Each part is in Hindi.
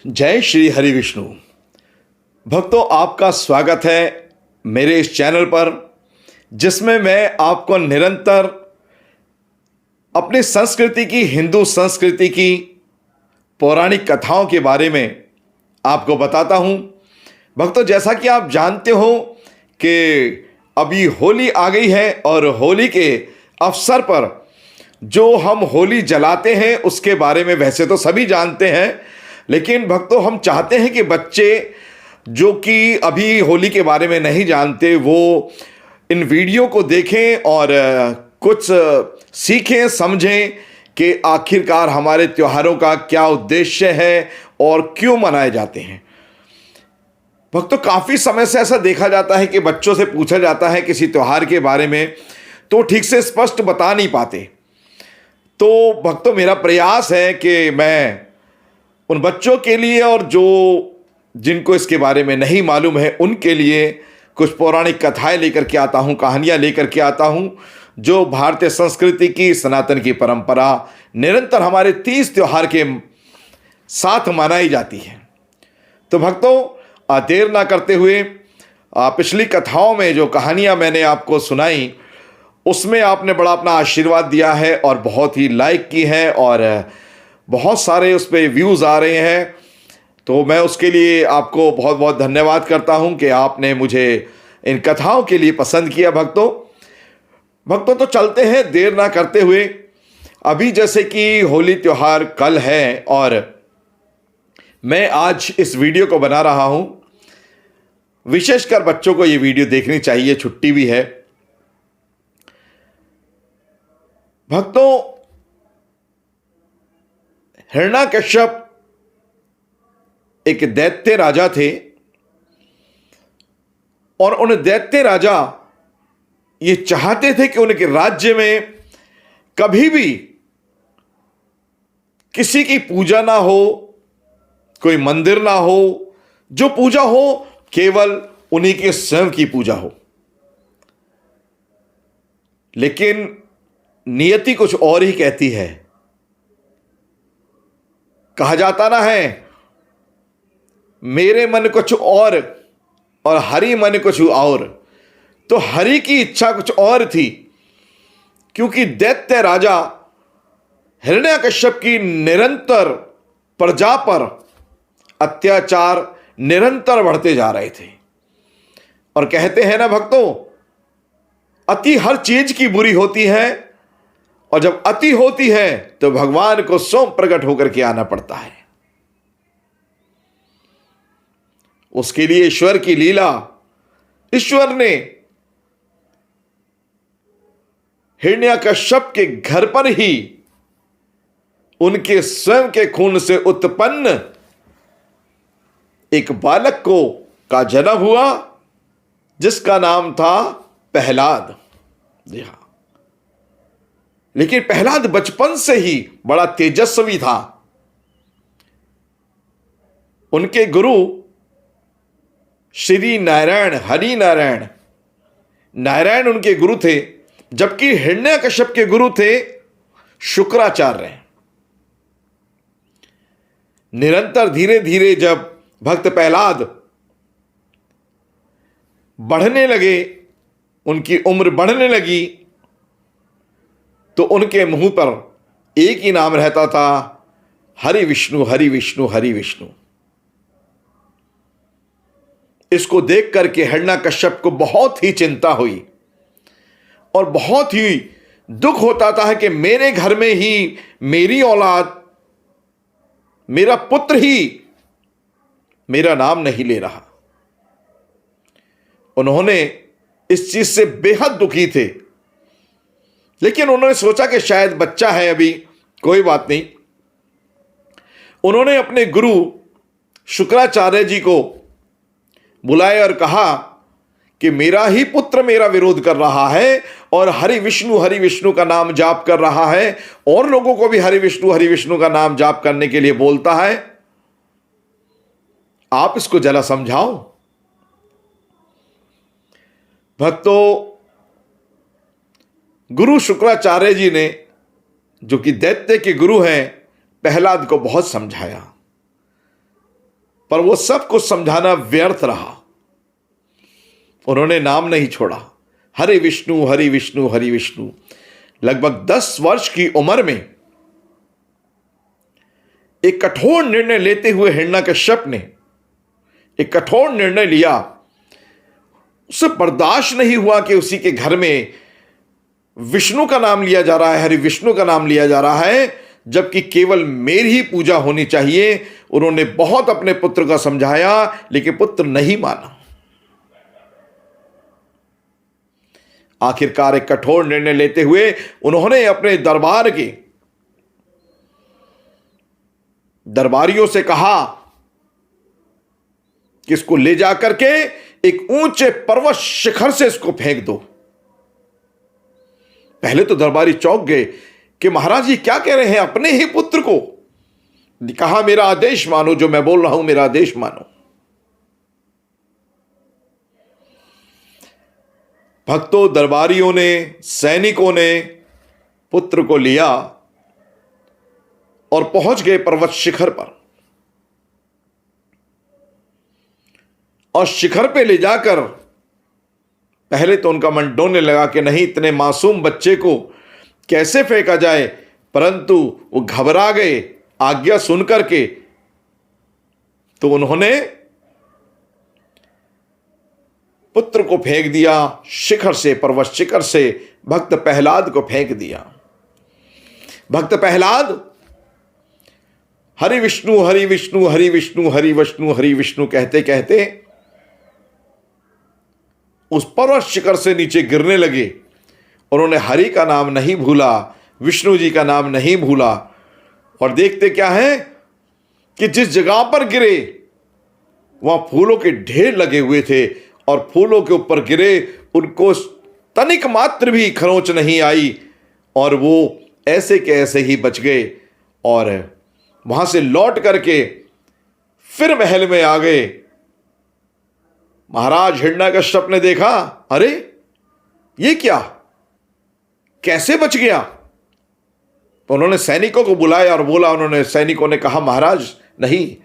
जय श्री हरि विष्णु। भक्तों, आपका स्वागत है मेरे इस चैनल पर, जिसमें मैं आपको निरंतर अपनी संस्कृति की, हिंदू संस्कृति की पौराणिक कथाओं के बारे में आपको बताता हूं। भक्तों, जैसा कि आप जानते हो कि अभी होली आ गई है और होली के अवसर पर जो हम होली जलाते हैं उसके बारे में वैसे तो सभी जानते हैं, लेकिन भक्तों हम चाहते हैं कि बच्चे जो कि अभी होली के बारे में नहीं जानते वो इन वीडियो को देखें और कुछ सीखें, समझें कि आखिरकार हमारे त्योहारों का क्या उद्देश्य है और क्यों मनाए जाते हैं। भक्तों, काफ़ी समय से ऐसा देखा जाता है कि बच्चों से पूछा जाता है किसी त्योहार के बारे में तो ठीक से स्पष्ट बता नहीं पाते। तो भक्तों, मेरा प्रयास है कि मैं उन बच्चों के लिए और जिनको इसके बारे में नहीं मालूम है उनके लिए कुछ पौराणिक कथाएं लेकर के आता हूं, कहानियां लेकर के आता हूं, जो भारतीय संस्कृति की, सनातन की परंपरा निरंतर हमारे 30 त्योहार के साथ मनाई जाती है। तो भक्तों, देर ना करते हुए पिछली कथाओं में जो कहानियां मैंने आपको सुनाई उसमें आपने बड़ा अपना आशीर्वाद दिया है और बहुत ही लाइक की है और बहुत सारे उस पर व्यूज़ आ रहे हैं। तो मैं उसके लिए आपको बहुत बहुत धन्यवाद करता हूं कि आपने मुझे इन कथाओं के लिए पसंद किया। भक्तों तो चलते हैं देर ना करते हुए। अभी जैसे कि होली त्यौहार कल है और मैं आज इस वीडियो को बना रहा हूं, विशेषकर बच्चों को ये वीडियो देखनी चाहिए, छुट्टी भी है। भक्तों, हिरण्यकश्यप एक दैत्य राजा थे और उन दैत्य राजा ये चाहते थे कि उनके राज्य में कभी भी किसी की पूजा ना हो, कोई मंदिर ना हो, जो पूजा हो केवल उन्हीं के स्वयं की पूजा हो। लेकिन नियति कुछ और ही कहती है। कहा जाता ना है, मेरे मन कुछ और हरि मन कुछ और। तो हरि की इच्छा कुछ और थी, क्योंकि दैत्य राजा हिरण्यकश्यप की निरंतर प्रजा पर अत्याचार निरंतर बढ़ते जा रहे थे। और कहते हैं ना भक्तों, अति हर चीज की बुरी होती है और जब अति होती है तो भगवान को स्वयं प्रकट होकर के आना पड़ता है। उसके लिए ईश्वर की लीला, ईश्वर ने हिरण्यकश्यप के घर पर ही उनके स्वयं के खून से उत्पन्न एक बालक का जन्म हुआ, जिसका नाम था प्रहलाद। जी हां, लेकिन प्रहलाद बचपन से ही बड़ा तेजस्वी था। उनके गुरु श्री नारायण, हरि नारायण, नारायण उनके गुरु थे, जबकि हिरण्यकश्यप के गुरु थे शुक्राचार्य। निरंतर धीरे धीरे जब भक्त प्रहलाद बढ़ने लगे, उनकी उम्र बढ़ने लगी, तो उनके मुंह पर एक ही नाम रहता था, हरि विष्णु हरि विष्णु हरि विष्णु। इसको देख करके हिरण्यकश्यप को बहुत ही चिंता हुई और बहुत ही दुख होता था कि मेरे घर में ही मेरी औलाद, मेरा पुत्र ही मेरा नाम नहीं ले रहा। उन्होंने इस चीज से बेहद दुखी थे, लेकिन उन्होंने सोचा कि शायद बच्चा है अभी, कोई बात नहीं। उन्होंने अपने गुरु शुक्राचार्य जी को बुलाया और कहा कि मेरा ही पुत्र मेरा विरोध कर रहा है और हरि विष्णु का नाम जाप कर रहा है और लोगों को भी हरि विष्णु का नाम जाप करने के लिए बोलता है। आप इसको जरा समझाओ। भक्तों, गुरु शुक्राचार्य जी ने, जो कि दैत्य के गुरु हैं, प्रहलाद को बहुत समझाया। पर वो सब कुछ समझाना व्यर्थ रहा। उन्होंने नाम नहीं छोड़ा, हरि विष्णु हरि विष्णु हरि विष्णु। लगभग 10 वर्ष की उम्र में एक कठोर निर्णय लेते हुए हिरण्यकश्यप ने एक कठोर निर्णय लिया। उसे बर्दाश्त नहीं हुआ कि उसी के घर में विष्णु का नाम लिया जा रहा है, हरि विष्णु का नाम लिया जा रहा है, जबकि केवल मेरी ही पूजा होनी चाहिए। उन्होंने बहुत अपने पुत्र का समझाया, लेकिन पुत्र नहीं माना। आखिरकार एक कठोर निर्णय लेते हुए उन्होंने अपने दरबारियों से कहा कि इसको ले जाकर के एक ऊंचे पर्वत शिखर से इसको फेंक दो। पहले तो दरबारी चौंक गए कि महाराज जी क्या कह रहे हैं, अपने ही पुत्र को। कहा मेरा आदेश मानो, जो मैं बोल रहा हूं मेरा आदेश मानो। भक्तों, दरबारियों ने, सैनिकों ने पुत्र को लिया और पहुंच गए पर्वत शिखर पर। और शिखर पे ले जाकर पहले तो उनका मन डोलने लगा कि नहीं, इतने मासूम बच्चे को कैसे फेंका जाए, परंतु वो घबरा गए आज्ञा सुनकर के। तो उन्होंने पुत्र को फेंक दिया शिखर से, पर्वत शिखर से भक्त प्रहलाद को फेंक दिया। भक्त प्रहलाद हरि विष्णु हरि विष्णु हरि विष्णु हरि विष्णु हरि विष्णु कहते कहते उस पर्वत शिखर से नीचे गिरने लगे। उन्होंने हरि का नाम नहीं भूला, विष्णु जी का नाम नहीं भूला। और देखते क्या है कि जिस जगह पर गिरे वहां फूलों के ढेर लगे हुए थे, और फूलों के ऊपर गिरे, उनको तनिक मात्र भी खरोंच नहीं आई, और वो ऐसे के ऐसे ही बच गए। और वहां से लौट करके फिर महल में आ गए। महाराज हिरण्यकश्यप ने देखा, अरे ये क्या, कैसे बच गया। तो उन्होंने सैनिकों को बुलाया और बोला, उन्होंने सैनिकों ने कहा महाराज नहीं,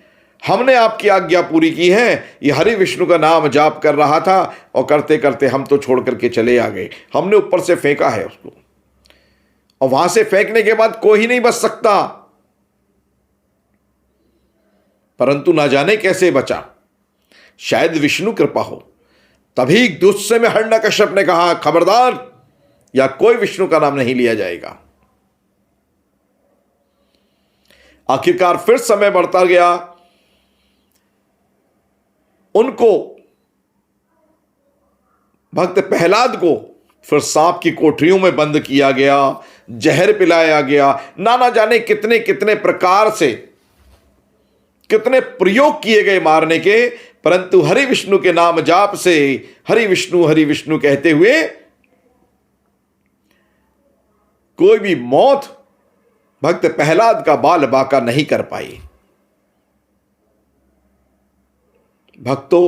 हमने आपकी आज्ञा पूरी की है। ये हरि विष्णु का नाम जाप कर रहा था और करते करते हम तो छोड़ करके चले आ गए। हमने ऊपर से फेंका है उसको, और वहां से फेंकने के बाद कोई नहीं बच सकता। परंतु ना जाने कैसे बचा, शायद विष्णु कृपा हो। तभी गुस्से में हिरण्यकश्यप ने कहा, खबरदार, या कोई विष्णु का नाम नहीं लिया जाएगा। आखिरकार फिर समय बढ़ता गया। उनको, भक्त प्रहलाद को फिर सांप की कोठरियों में बंद किया गया, जहर पिलाया गया, नाना जाने कितने कितने प्रकार से कितने प्रयोग किए गए मारने के। परंतु हरि विष्णु के नाम जाप से हरि विष्णु कहते हुए कोई भी मौत भक्त प्रहलाद का बाल बाका नहीं कर पाई। भक्तों,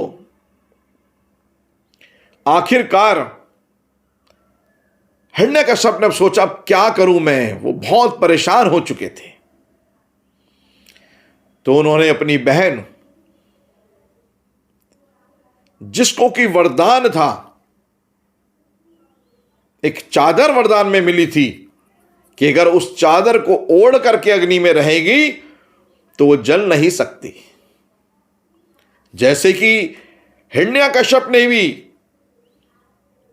आखिरकार हिरण्यकश्यप ने सोचा क्या करूं मैं, वो बहुत परेशान हो चुके थे। तो उन्होंने अपनी बहन, जिसको कि वरदान था, एक चादर वरदान में मिली थी कि अगर उस चादर को ओढ़ करके अग्नि में रहेगी तो वो जल नहीं सकती। जैसे कि हिरण्यकश्यप ने भी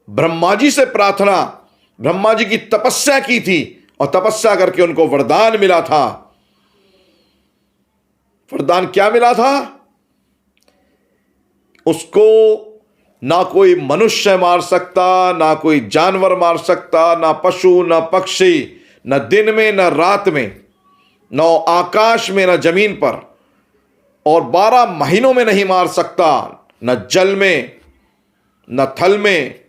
ब्रह्मा जी से प्रार्थना, ब्रह्मा जी की तपस्या की थी और तपस्या करके उनको वरदान मिला था। वरदान क्या मिला था? उसको ना कोई मनुष्य मार सकता, ना कोई जानवर मार सकता, ना पशु, ना पक्षी, न दिन में न रात में, न आकाश में न जमीन पर, और 12 महीनों में नहीं मार सकता, न जल में, न थल में,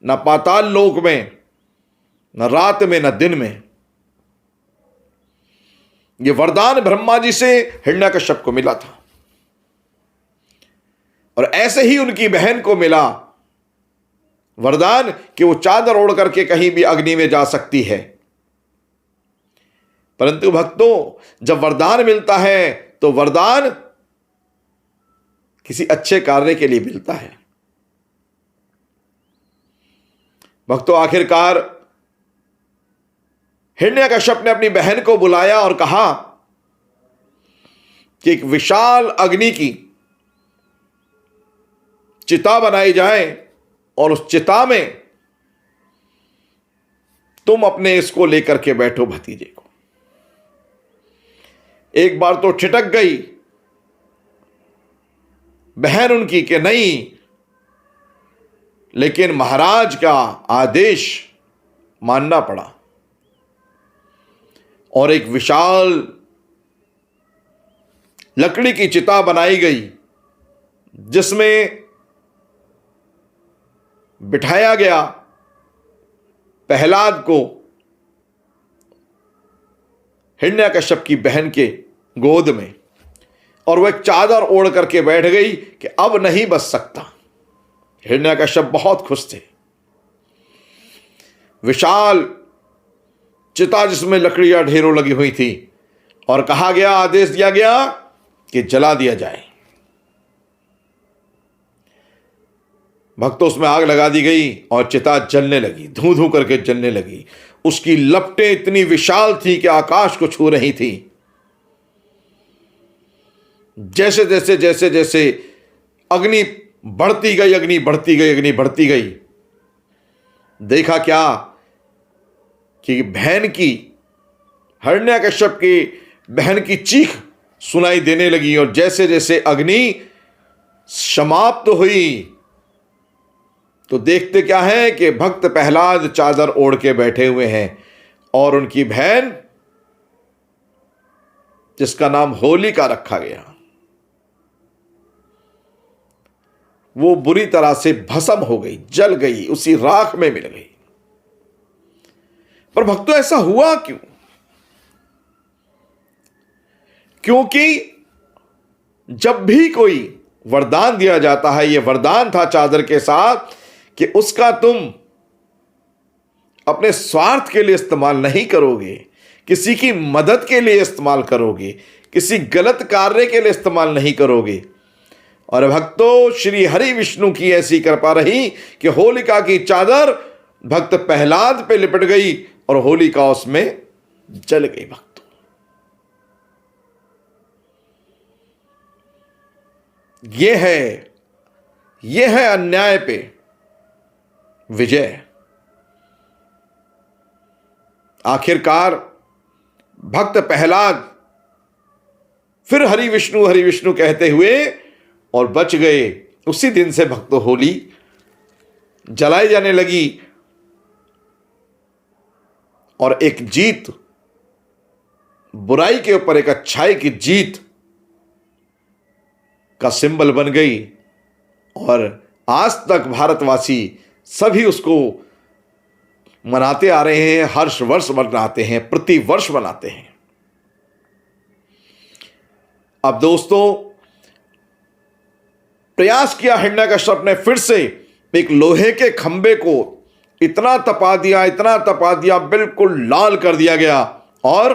न पाताल लोक में, न रात में न दिन में। यह वरदान ब्रह्मा जी से हिरण्यकश्यप को मिला था। और ऐसे ही उनकी बहन को मिला वरदान कि वो चादर ओढ़ करके कहीं भी अग्नि में जा सकती है। परंतु भक्तों, जब वरदान मिलता है तो वरदान किसी अच्छे कार्य के लिए मिलता है। भक्तों, आखिरकार हिरण्यकश्यप ने अपनी बहन को बुलाया और कहा कि एक विशाल अग्नि की चिता बनाई जाए और उस चिता में तुम अपने इसको लेकर के बैठो भतीजे को। एक बार तो छिटक गई बहन उनकी कि नहीं, लेकिन महाराज का आदेश मानना पड़ा और एक विशाल लकड़ी की चिता बनाई गई जिसमें बिठाया गया प्रहलाद को हिरण्यकश्यप की बहन के गोद में, और वह एक चादर ओढ़ करके बैठ गई कि अब नहीं बच सकता। हिरण्यकश्यप बहुत खुश थे। विशाल चिता जिसमें लकड़ियां ढेरों लगी हुई थी और कहा गया, आदेश दिया गया कि जला दिया जाए। भक्तों, उसमें आग लगा दी गई और चिता जलने लगी, धू धू करके जलने लगी। उसकी लपटें इतनी विशाल थी कि आकाश को छू रही थी। जैसे जैसे जैसे जैसे अग्नि बढ़ती गई, अग्नि बढ़ती गई, अग्नि बढ़ती गई, देखा क्या कि बहन की, हिरण्यकश्यप की बहन की चीख सुनाई देने लगी। और जैसे जैसे अग्नि समाप्त हुई तो देखते क्या है कि भक्त प्रहलाद चादर ओढ़ के बैठे हुए हैं और उनकी बहन, जिसका नाम होलिका रखा गया, वो बुरी तरह से भस्म हो गई, जल गई, उसी राख में मिल गई। पर भक्तों, ऐसा हुआ क्यों? क्योंकि जब भी कोई वरदान दिया जाता है, यह वरदान था चादर के साथ कि उसका तुम अपने स्वार्थ के लिए इस्तेमाल नहीं करोगे, किसी की मदद के लिए इस्तेमाल करोगे, किसी गलत कार्य के लिए इस्तेमाल नहीं करोगे। और भक्तों, श्री हरि विष्णु की ऐसी कृपा रही कि होलिका की चादर भक्त प्रहलाद पे लिपट गई और होलिका उसमें जल गई। भक्तों, यह है अन्याय पे विजय। आखिरकार भक्त प्रहलाद फिर हरि विष्णु कहते हुए और बच गए। उसी दिन से भक्तों होली जलाई जाने लगी और एक जीत, बुराई के ऊपर एक अच्छाई की जीत का सिंबल बन गई। और आज तक भारतवासी सभी उसको मनाते आ रहे हैं, हर्ष वर्ष मनाते हैं, प्रति वर्ष मनाते हैं। अब दोस्तों, प्रयास किया हिरण्यकश्यप ने फिर से एक लोहे के खंबे को इतना तपा दिया, बिल्कुल लाल कर दिया गया और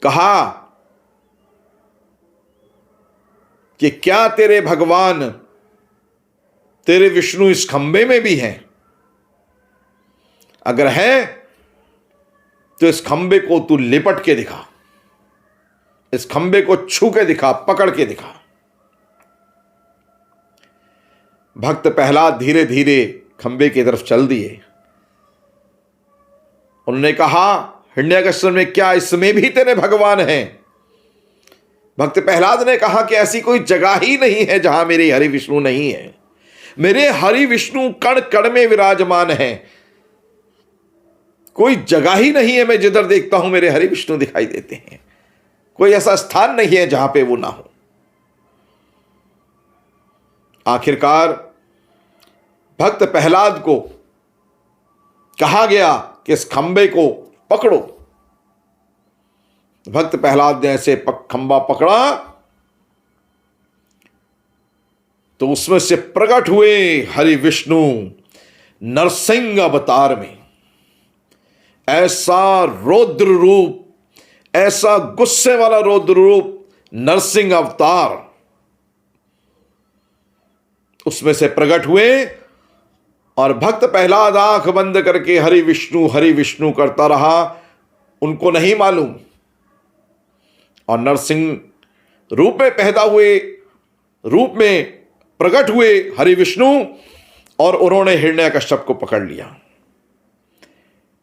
कहा कि क्या तेरे भगवान, तेरे विष्णु इस खंबे में भी हैं? अगर है तो इस खंबे को तू लिपट के दिखा, इस खंबे को छू के दिखा, पकड़ के दिखा। भक्त प्रहलाद धीरे धीरे खंबे की तरफ चल दिए। उन्होंने कहा, हिरण्यकश्यप ने, क्या इसमें भी तेरे भगवान हैं? भक्त प्रहलाद ने कहा कि ऐसी कोई जगह ही नहीं है जहां मेरे हरि विष्णु नहीं है। मेरे हरि विष्णु कण कण में विराजमान है। कोई जगह ही नहीं है, मैं जिधर देखता हूं मेरे हरि विष्णु दिखाई देते हैं। कोई ऐसा स्थान नहीं है जहां पे वो ना हो। आखिरकार भक्त प्रहलाद को कहा गया कि इस खंबे को पकड़ो। भक्त प्रहलाद ने ऐसे खंबा पकड़ा तो उसमें से प्रकट हुए हरि विष्णु नरसिंह अवतार में। ऐसा रौद्र रूप, ऐसा गुस्से वाला रौद्र रूप, नरसिंह अवतार उसमें से प्रकट हुए और भक्त प्रहलाद आंख बंद करके हरि विष्णु करता रहा। उनको नहीं मालूम, और नरसिंह रूप में पैदा हुए, रूप में प्रकट हुए हरि विष्णु, और उन्होंने हिरण्यकश्यप को पकड़ लिया।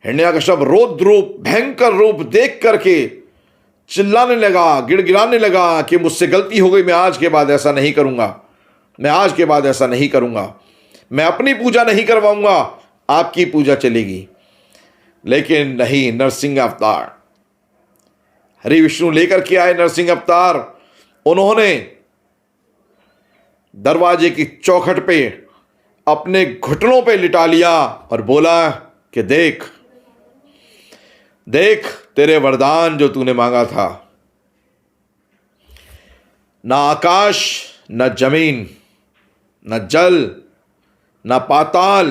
हिरण्यकश्यप रौद्र रूप, भयंकर रूप देख करके चिल्लाने लगा, गिड़गिड़ाने लगा कि मुझसे गलती हो गई, मैं आज के बाद ऐसा नहीं करूंगा, मैं आज के बाद ऐसा नहीं करूंगा, मैं अपनी पूजा नहीं करवाऊंगा, आपकी पूजा चलेगी। लेकिन नहीं, नरसिंह अवतार, हरि विष्णु लेकर के आए नरसिंह अवतार। उन्होंने दरवाजे की चौखट पे अपने घुटनों पे लिटा लिया और बोला कि देख देख तेरे वरदान जो तूने मांगा था। ना आकाश, न जमीन, न जल, न पाताल,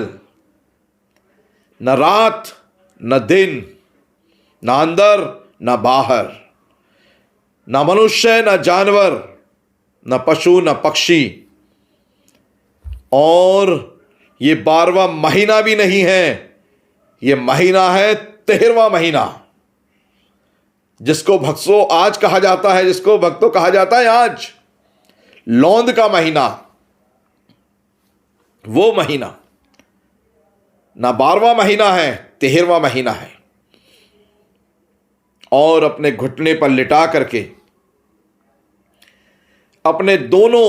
न रात, न दिन, न अंदर, न बाहर, न मनुष्य, न जानवर, न पशु, न पक्षी, और ये 12वां महीना भी नहीं है, ये महीना है 13वां महीना, जिसको भक्तों आज कहा जाता है, जिसको भक्तों कहा जाता है आज लौंद का महीना। वो महीना ना 12वां महीना है, 13वां महीना है। और अपने घुटने पर लिटा करके अपने दोनों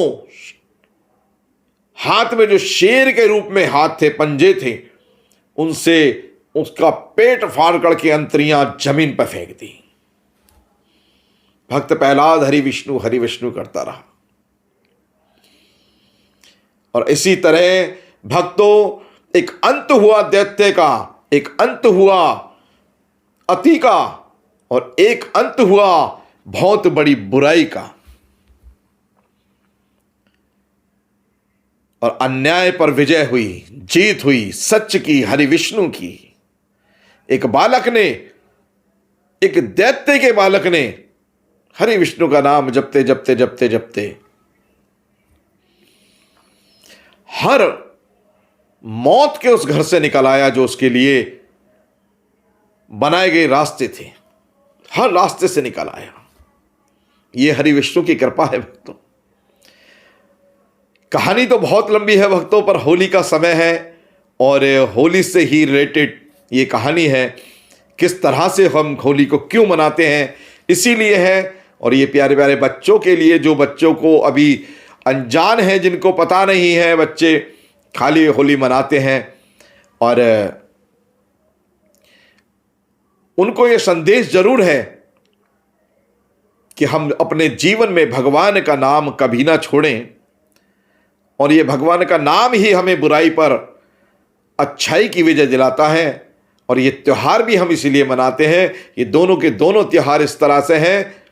हाथ में जो शेर के रूप में हाथ थे, पंजे थे, उनसे उसका पेट फाड़ करके अंतरियां जमीन पर फेंक दी। भक्त प्रहलाद हरि विष्णु करता रहा। और इसी तरह भक्तों एक अंत हुआ दैत्य का, एक अंत हुआ अति का, और एक अंत हुआ बहुत बड़ी बुराई का। और अन्याय पर विजय हुई, जीत हुई, सच की, हरि विष्णु की। एक बालक ने, एक दैत्य के बालक ने हरि विष्णु का नाम जपते जपते जपते जपते हर मौत के उस घर से निकल आया जो उसके लिए बनाए गए रास्ते थे, हर रास्ते से निकल आया। यह हरि विष्णु की कृपा है भक्तों। कहानी तो बहुत लंबी है भक्तों, पर होली का समय है और होली से ही रिलेटेड ये कहानी है। किस तरह से हम होली को क्यों मनाते हैं, इसीलिए है। और ये प्यारे प्यारे बच्चों के लिए, जो बच्चों को अभी अनजान है, जिनको पता नहीं है, बच्चे खाली होली मनाते हैं, और उनको ये संदेश जरूर है कि हम अपने जीवन में भगवान का नाम कभी ना छोड़ें। और ये भगवान का नाम ही हमें बुराई पर अच्छाई की विजय दिलाता है। और ये त्यौहार भी हम इसीलिए मनाते हैं। ये दोनों के दोनों त्यौहार इस तरह से हैं,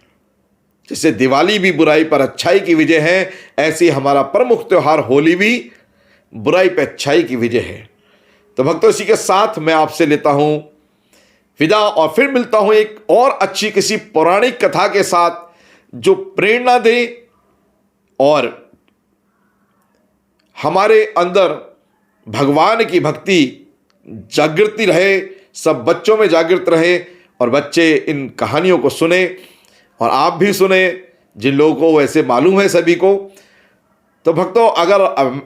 जैसे दिवाली भी बुराई पर अच्छाई की विजय है, ऐसे हमारा प्रमुख त्यौहार होली भी बुराई पर अच्छाई की विजय है। तो भक्तों, इसी के साथ मैं आपसे लेता हूं विदा, और फिर मिलता हूं एक और अच्छी किसी पौराणिक कथा के साथ जो प्रेरणा दे और हमारे अंदर भगवान की भक्ति जागृति रहे, सब बच्चों में जागृत रहे, और बच्चे इन कहानियों को सुने, और आप भी सुने, जिन लोगों को वैसे मालूम है सभी को। तो भक्तों, अगर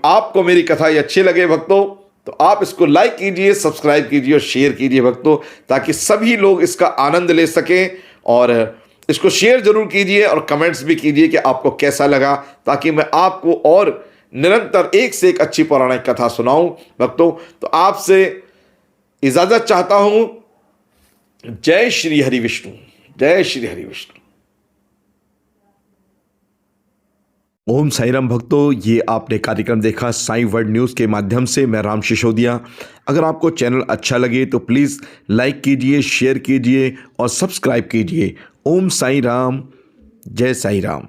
आपको मेरी कथा ये अच्छी लगे भक्तों, तो आप इसको लाइक कीजिए, सब्सक्राइब कीजिए और शेयर कीजिए भक्तों, ताकि सभी लोग इसका आनंद ले सकें। और इसको शेयर जरूर कीजिए और कमेंट्स भी कीजिए कि आपको कैसा लगा, ताकि मैं आपको और निरंतर एक से एक अच्छी पौराणिक कथा सुनाऊं भक्तों। तो आपसे इजाजत चाहता हूं। जय श्री हरि विष्णु, जय श्री हरि विष्णु। ओम साई राम भक्तों, ये आपने कार्यक्रम देखा साईं वर्ल्ड न्यूज़ के माध्यम से। मैं राम सिसोदिया। अगर आपको चैनल अच्छा लगे तो प्लीज़ लाइक कीजिए, शेयर कीजिए और सब्सक्राइब कीजिए। ओम साई राम, जय साई राम।